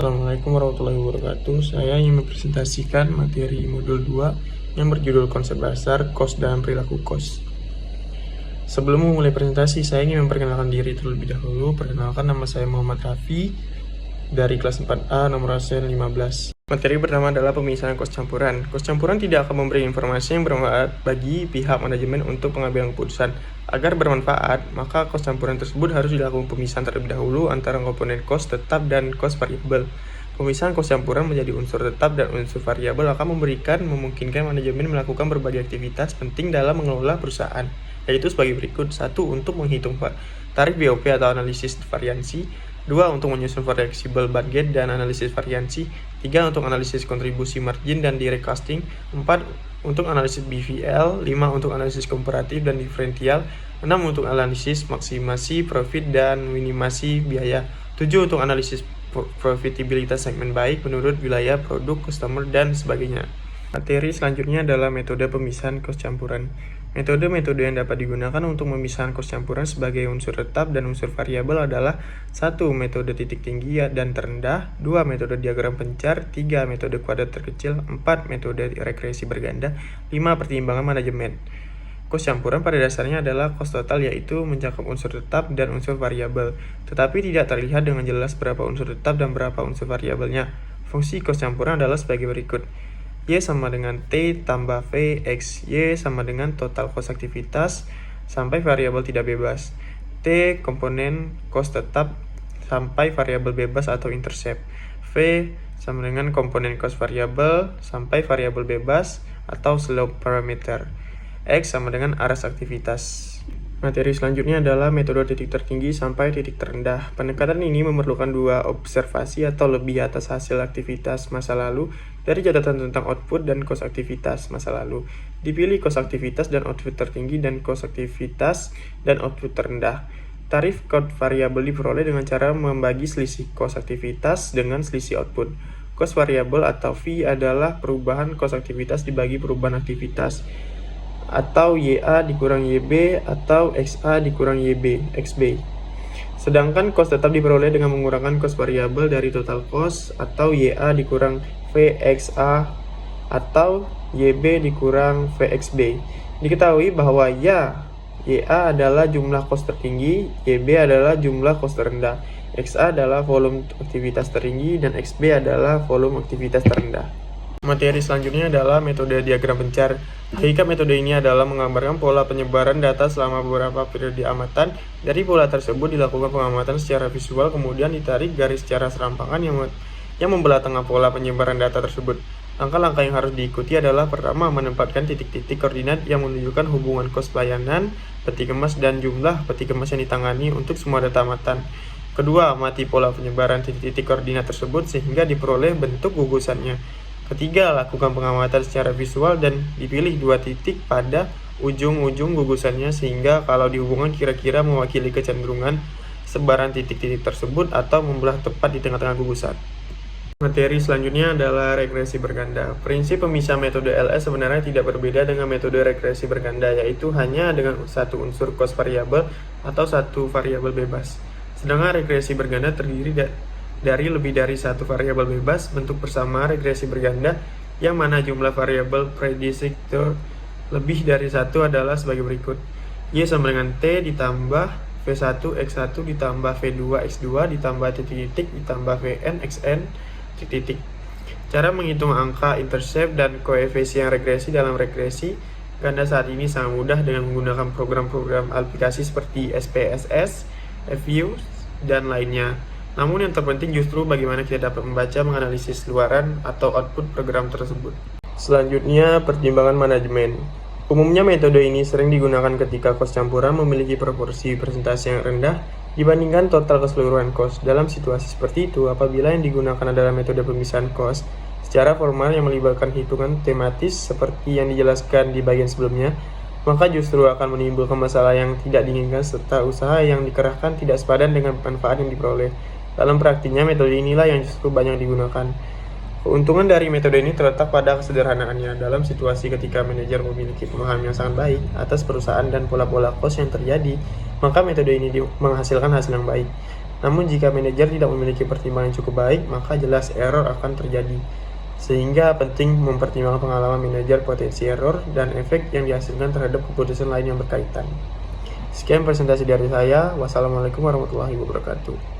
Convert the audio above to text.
Assalamualaikum warahmatullahi wabarakatuh. Saya ingin mempresentasikan materi modul 2 yang berjudul konsep dasar cost dan perilaku cost. Sebelum memulai presentasi, saya ingin memperkenalkan diri terlebih dahulu. Perkenalkan, nama saya Muhammad Raffi dari kelas 4A nomor absen 15. Materi pertama adalah pemisahan kos campuran. Kos campuran tidak akan memberi informasi yang bermanfaat bagi pihak manajemen untuk pengambilan keputusan. Agar bermanfaat, maka kos campuran tersebut harus dilakukan pemisahan terlebih dahulu antara komponen kos tetap dan kos variabel. Pemisahan kos campuran menjadi unsur tetap dan unsur variabel akan memungkinkan manajemen melakukan berbagai aktivitas penting dalam mengelola perusahaan, yaitu sebagai berikut. 1. Untuk menghitung tarif BOP atau analisis variansi. 2. Untuk menyusun fleksibel budget dan analisis variansi. 3. Untuk analisis kontribusi margin dan direct costing. 4. Untuk analisis BVL. 5. Untuk analisis komparatif dan diferensial. 6. Untuk analisis maksimasi profit dan minimasi biaya. 7. Untuk analisis profitabilitas segmen baik menurut wilayah produk, customer, dan sebagainya. Materi selanjutnya adalah metode pemisahan kos campuran. Metode-metode yang dapat digunakan untuk memisahkan kos campuran sebagai unsur tetap dan unsur variabel adalah 1. Metode titik tinggi dan terendah. 2. Metode diagram pencar. 3. Metode kuadrat terkecil. 4. Metode regresi berganda. 5. Pertimbangan manajemen. Kos campuran pada dasarnya adalah kos total, yaitu mencakup unsur tetap dan unsur variabel, tetapi tidak terlihat dengan jelas berapa unsur tetap dan berapa unsur variabelnya. Fungsi kos campuran adalah sebagai berikut. Y sama dengan T tambah V X Y sama dengan total kos aktivitas sampai variabel tidak bebas. T komponen kos tetap sampai variabel bebas atau intercept. V sama dengan komponen kos variabel sampai variabel bebas atau slope parameter. X sama dengan aras aktivitas. Materi selanjutnya adalah metode titik tertinggi sampai titik terendah. Pendekatan ini memerlukan 2 observasi atau lebih atas hasil aktivitas masa lalu dari catatan tentang output dan kos aktivitas masa lalu. Dipilih kos aktivitas dan output tertinggi dan kos aktivitas dan output terendah. Tarif kos variabel diperoleh dengan cara membagi selisih kos aktivitas dengan selisih output. Kos variabel atau V adalah perubahan kos aktivitas dibagi perubahan aktivitas, atau YA dikurang YB atau XA dikurang YB, XB. Sedangkan kos tetap diperoleh dengan mengurangkan kos variabel dari total kos, atau YA dikurang VXA atau YB dikurang VXB. Diketahui bahwa YA adalah jumlah kos tertinggi, YB adalah jumlah kos terendah, XA adalah volume aktivitas tertinggi, dan XB adalah volume aktivitas terendah. Materi selanjutnya adalah metode diagram pencar. Hakikat metode ini adalah menggambarkan pola penyebaran data selama beberapa periode amatan. Dari pola tersebut dilakukan pengamatan secara visual, kemudian ditarik garis secara serampangan yang membelah tengah pola penyebaran data tersebut. Langkah-langkah yang harus diikuti adalah: pertama, menempatkan titik-titik koordinat yang menunjukkan hubungan kos pelayanan, peti kemas, dan jumlah peti kemas yang ditangani untuk semua data amatan. Kedua, amati pola penyebaran titik-titik koordinat tersebut sehingga diperoleh bentuk gugusannya. Ketiga, lakukan pengamatan secara visual dan dipilih 2 titik pada ujung-ujung gugusannya sehingga kalau dihubungkan kira-kira mewakili kecenderungan sebaran titik-titik tersebut atau membelah tepat di tengah-tengah gugusan. Materi selanjutnya adalah regresi berganda. Prinsip pemisah metode LS sebenarnya tidak berbeda dengan metode regresi berganda, yaitu hanya dengan satu unsur kos variabel atau satu variabel bebas. Sedangkan regresi berganda terdiri dari lebih dari satu variabel bebas. Bentuk persamaan regresi berganda yang mana jumlah variabel prediktor lebih dari satu adalah sebagai berikut. Y sama dengan T ditambah V1 X1 ditambah V2 X2 ditambah titik-titik ditambah Vn Xn titik-titik. Cara menghitung angka intercept dan koefisien regresi dalam regresi ganda saat ini sangat mudah dengan menggunakan program-program aplikasi seperti SPSS, FView, dan lainnya. Namun yang terpenting justru bagaimana kita dapat membaca, menganalisis luaran atau output program tersebut. Selanjutnya, pertimbangan manajemen. Umumnya metode ini sering digunakan ketika kos campuran memiliki proporsi presentasi yang rendah dibandingkan total keseluruhan kos. Dalam situasi seperti itu, apabila yang digunakan adalah metode pemisahan kos secara formal yang melibatkan hitungan tematis seperti yang dijelaskan di bagian sebelumnya, maka justru akan menimbulkan masalah yang tidak diinginkan serta usaha yang dikerahkan tidak sepadan dengan manfaat yang diperoleh. Dalam praktiknya, metode inilah yang justru banyak digunakan. Keuntungan dari metode ini terletak pada kesederhanaannya. Dalam situasi ketika manajer memiliki pemahaman yang sangat baik atas perusahaan dan pola-pola kos yang terjadi, maka metode ini menghasilkan hasil yang baik. Namun jika manajer tidak memiliki pertimbangan yang cukup baik, maka jelas error akan terjadi. Sehingga penting mempertimbangkan pengalaman manajer, potensi error, dan efek yang dihasilkan terhadap keputusan lain yang berkaitan. Sekian presentasi dari saya. Wassalamualaikum warahmatullahi wabarakatuh.